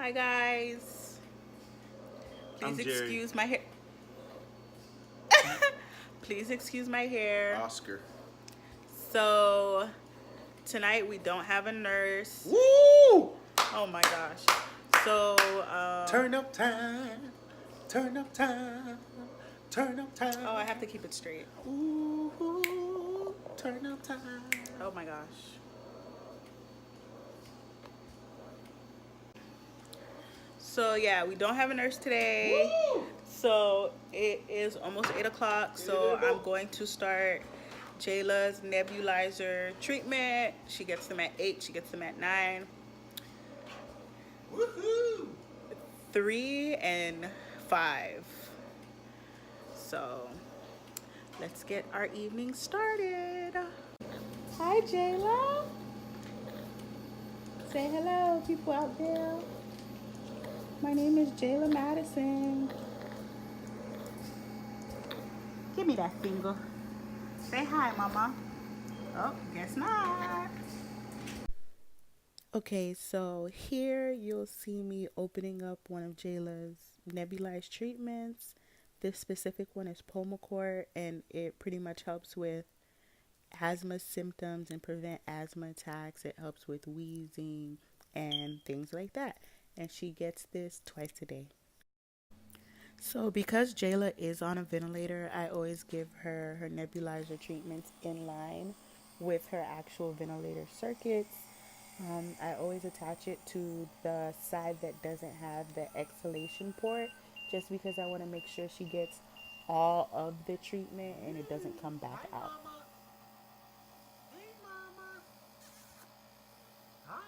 Hi guys. Please excuse my hair. Please excuse my hair. Oscar. So tonight we don't have a nurse. Woo! Oh my gosh. So turn up time. Turn up time. Turn up time. Oh, I have to keep it straight. Ooh, turn up time. Oh my gosh. So yeah, we don't have a nurse today. Woo! So it is almost 8 o'clock. So I'm going to start Jayla's nebulizer treatment. She gets them at 8. She gets them at 9. Woohoo! 3 and 5. So let's get our evening started. Hi Jayla. Say hello, people out there. My name is Jayla Madison. Give me that finger. Say hi, mama. Oh, guess not. Okay, so here you'll see me opening up one of Jayla's nebulized treatments. This specific one is Pulmicort, and it pretty much helps with asthma symptoms and prevent asthma attacks. It helps with wheezing and things like that. And she gets this twice a day. So because Jayla is on a ventilator, I always give her her nebulizer treatments in line with her actual ventilator circuits. I always attach it to the side that doesn't have the exhalation port, just because I want to make sure she gets all of the treatment and it doesn't come back out. Hey, mama. Hi.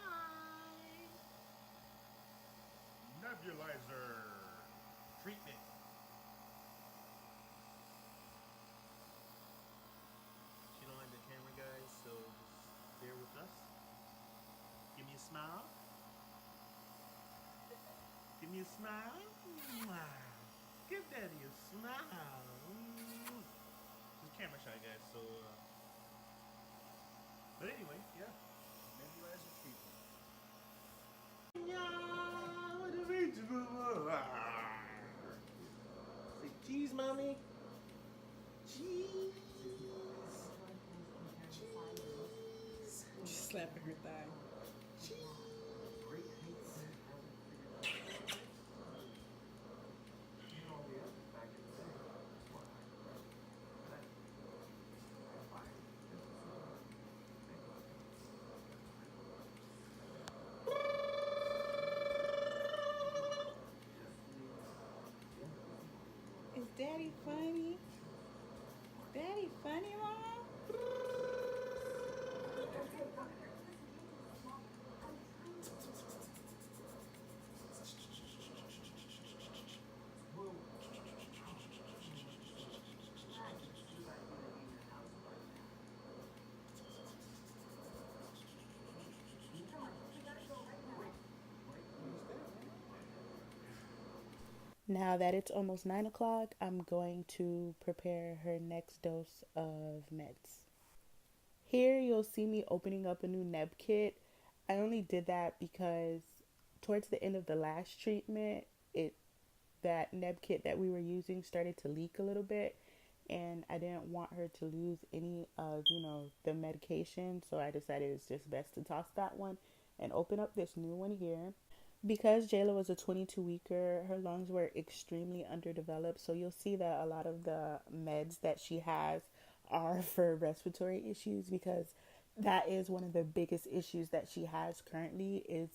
Nebulizer treatment. She don't like the camera, guys, so just bear with us. Give me a smile. Give me a smile. Give daddy a smile. She's camera shy, guys, so but anyway, yeah. Nebulizer treatment. Yeah, what a beautiful. Say cheese, mommy. Cheese. Cheese. She's slapping her thigh. Cheese. Is daddy funny? Daddy funny, mama? Now that it's almost 9 o'clock, I'm going to prepare her next dose of meds. Here you'll see me opening up a new neb kit. I only did that because towards the end of the last treatment, that neb kit that we were using started to leak a little bit, and I didn't want her to lose any of, the medication, so I decided it's just best to toss that one and open up this new one here. Because Jayla was a 22-weeker, her lungs were extremely underdeveloped, so you'll see that a lot of the meds that she has are for respiratory issues, because that is one of the biggest issues that she has currently is,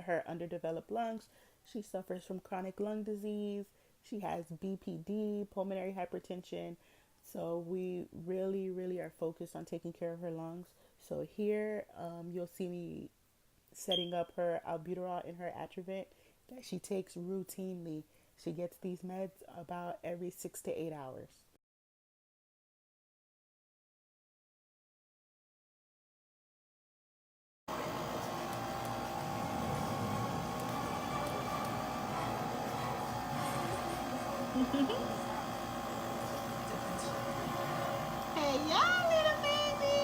her underdeveloped lungs. She suffers from chronic lung disease. She has BPD, pulmonary hypertension. So we really, really are focused on taking care of her lungs. So here you'll see me setting up her albuterol and her Atrovent that she takes routinely. She gets these meds about every 6 to 8 hours. Hey, y'all, little baby.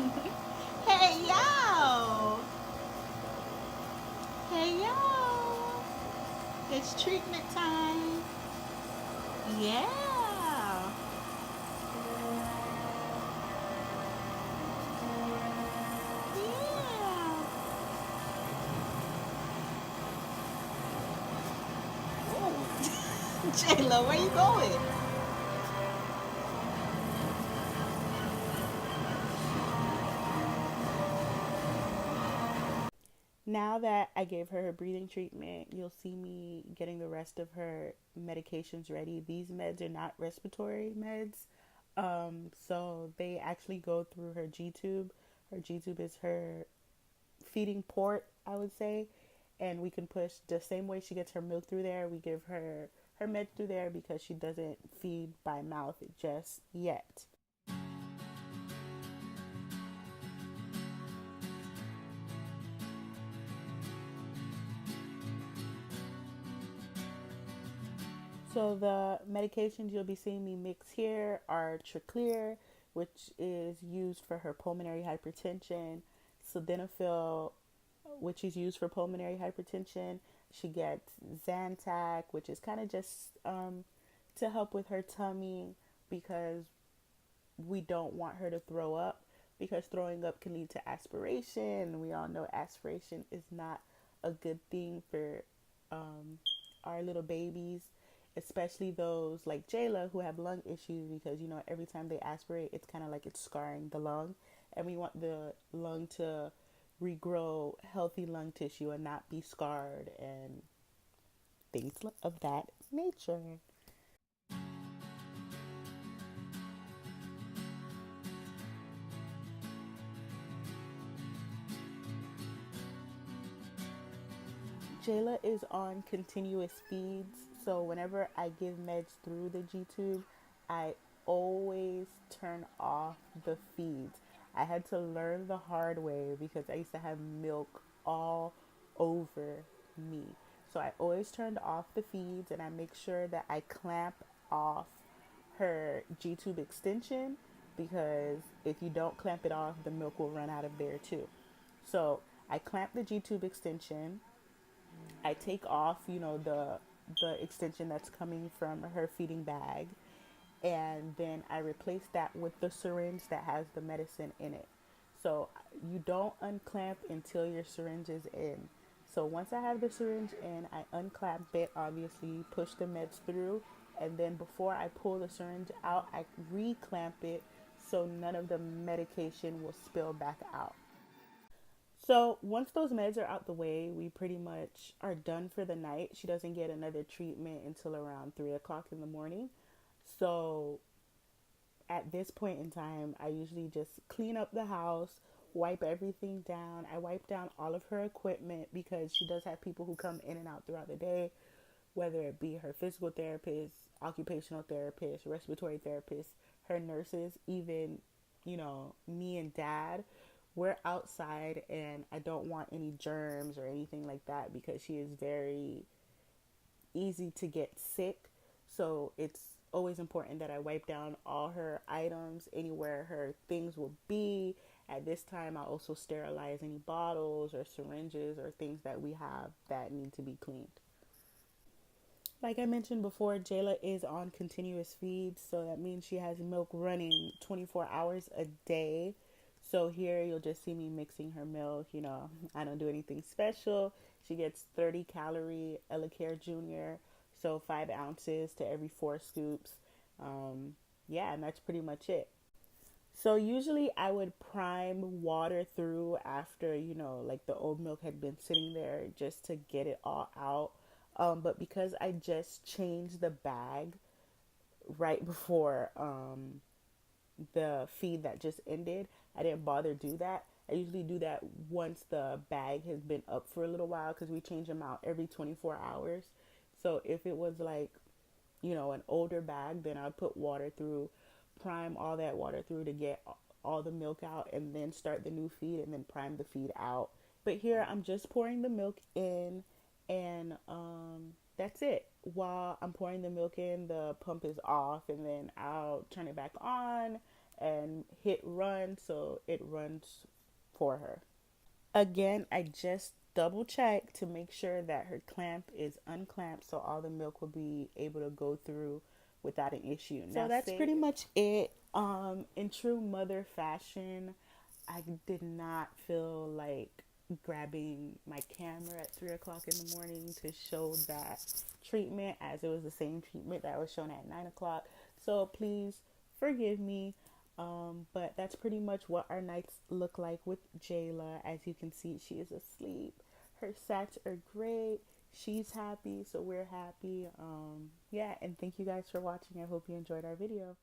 Hey, yo! Hey, yo! It's treatment time. Yeah. Yeah. Jayla, where you going? Now that I gave her her breathing treatment, you'll see me getting the rest of her medications ready. These meds are not respiratory meds. So they actually go through her G tube. Her G tube is her feeding port, I would say. And we can push the same way she gets her milk through there. We give her her meds through there because she doesn't feed by mouth just yet. So the medications you'll be seeing me mix here are Tracleer, which is used for her pulmonary hypertension, Sildenafil, which is used for pulmonary hypertension. She gets Zantac, which is kind of just to help with her tummy because we don't want her to throw up because throwing up can lead to aspiration. We all know aspiration is not a good thing for our little babies, especially those like Jayla who have lung issues because every time they aspirate, it's kind of like it's scarring the lung, and we want the lung to regrow healthy lung tissue and not be scarred and things of that nature. Jayla is on continuous feeds, so whenever I give meds through the G tube, I always turn off the feeds. I had to learn the hard way because I used to have milk all over me. So I always turned off the feeds and I make sure that I clamp off her G tube extension because if you don't clamp it off, the milk will run out of there too. So I clamp the G tube extension. I take off, the extension that's coming from her feeding bag, and then I replace that with the syringe that has the medicine in it. So you don't unclamp until your syringe is in. So once I have the syringe in, I unclamp it, obviously push the meds through, and then before I pull the syringe out, I reclamp it so none of the medication will spill back out. So once those meds are out the way, we pretty much are done for the night. She doesn't get another treatment until around 3 o'clock in the morning. So at this point in time, I usually just clean up the house, wipe everything down. I wipe down all of her equipment because she does have people who come in and out throughout the day, whether it be her physical therapist, occupational therapist, respiratory therapist, her nurses, even, me and dad. We're outside and I don't want any germs or anything like that because she is very easy to get sick. So it's always important that I wipe down all her items, anywhere her things will be. At this time, I also sterilize any bottles or syringes or things that we have that need to be cleaned. Like I mentioned before, Jayla is on continuous feeds, so that means she has milk running 24 hours a day. So here you'll just see me mixing her milk. I don't do anything special. She gets 30 calorie Elacare Junior, so 5 ounces to every 4 scoops. Yeah, and that's pretty much it. So usually I would prime water through after, like the old milk had been sitting there just to get it all out. But because I just changed the bag right before the feed that just ended, I didn't bother do that. I usually do that once the bag has been up for a little while because we change them out every 24 hours. So if it was like, an older bag, then I'd put water through, prime all that water through to get all the milk out, and then start the new feed and then prime the feed out. But here I'm just pouring the milk in, and that's it. While I'm pouring the milk in, the pump is off, and then I'll turn it back on, and hit run so it runs for her. Again, I just double check to make sure that her clamp is unclamped so all the milk will be able to go through without an issue. So that's pretty much it. In true mother fashion, I did not feel like grabbing my camera at 3 o'clock in the morning to show that treatment, as it was the same treatment that was shown at 9 o'clock. So please forgive me. But that's pretty much what our nights look like with Jayla. As you can see, she is asleep. Her sats are great. She's happy, so we're happy. Yeah, and thank you guys for watching. I hope you enjoyed our video.